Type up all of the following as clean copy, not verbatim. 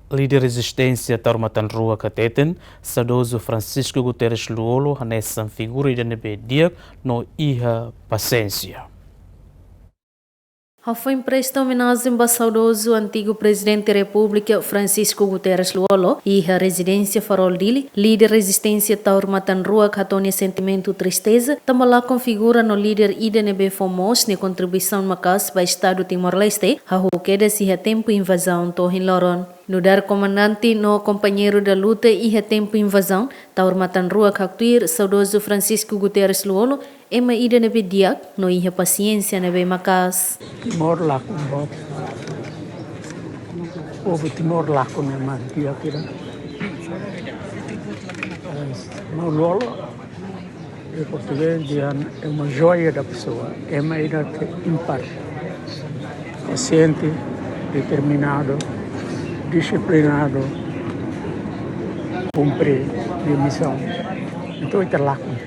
Líder resistência Taurmatan Rua Cateten, saudoso Francisco Guterres Luolo, nessa figura de nebedia no Iha Paciência. Foi empresta homenagem ao saudoso antigo presidente da República Francisco Guterres Luolo e a residência Farol Dili, líder resistência Taurmatan Rua Catone sentimento tristeza, também lá configura no líder IDNB Fomos ne contribuição macas para o Estado Timor-Leste, a queda se a tempo invasão Tohin Loron. No dar comandante no companheiro da luta e a tempo invasão, Taurmatan Rua Cactuir, saudoso Francisco Guterres Luolo, ema ida nebe diak, no iha paciência nebe macas. Timor lá com Bob. Houve Timor lá com a mãe que aqui. Mas Luolo, em português, é uma joia da pessoa. É uma ida ímpar. Paciente, determinado, disciplinado, cumprir a missão. Então, itu lá com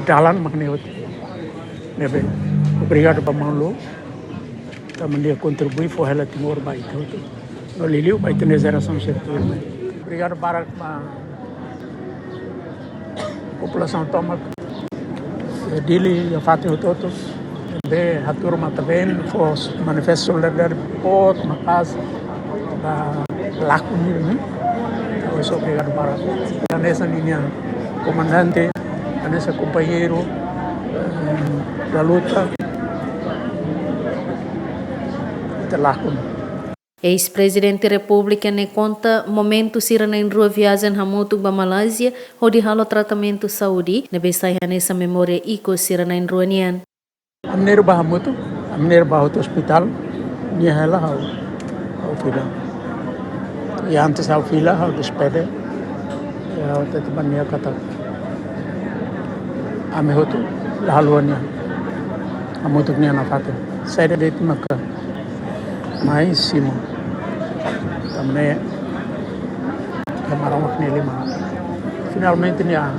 dalan maknanya nebe obrigado para Manlo também dia contribui for ela Timor baik itu no liliu baik na geração certa obrigado para a população toma dili ya fatih todos be hatur mata ben for manifesto solidariedade pot makas da laku ni so obrigado para nessa linha comandante nesse companheiro da luta Ex-presidente da República ne conta momento sira na rua viagem hamutu ba Malásia onde halo tratamento saúde ne besai nessa memória iko sira na rua nian. Amner ba hamutu amner ba hospital ni hala ao fila e antes ao fila ao despede ao tetmania kata ame hotu laluannya amutuknya nafate saya dari itu maka mais simo também camarão nele mas finalmente nia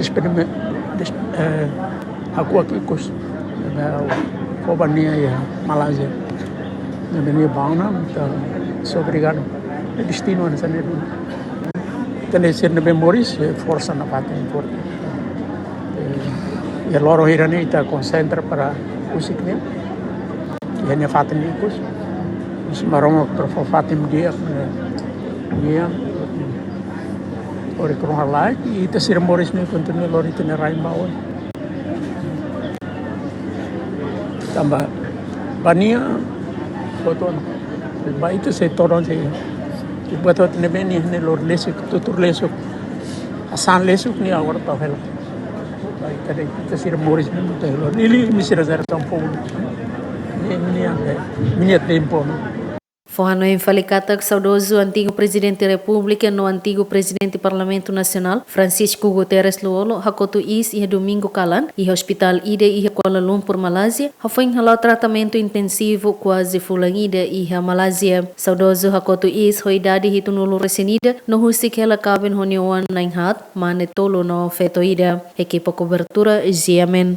despedimento aku kos companhia ya Malásia na venia bauna então sou obrigado destino nessa nele tende ser na memórias força na parte importante e loro hirani ita concentra para usiknya e ne fatem ikos os maromos para fatem dia ore kroha lai e ita ser memórias ne continua loro ita ne raimbawa tambah bania foto ba itu se toron se buat ne beni ne lor lesuk tutur lesuk asan lesuk ni agora tá vendo vai cadê que ser moris mesmo tá lor ele me será zero tão pouco minha tempo Forrano enfalicata que saudoso antigo presidente da República no antigo presidente do Parlamento Nacional Francisco Guterres Luolo hakotu is e domingo kalan e hospital ida e Kuala Lumpur Malásia foi halau tratamento intensivo quase fulangida e a Malásia saudoso hakotu is hoidade hitunulu resinida no husik hela cabin honioan nainhat mane tolo no fetoida equipa cobertura Ziamen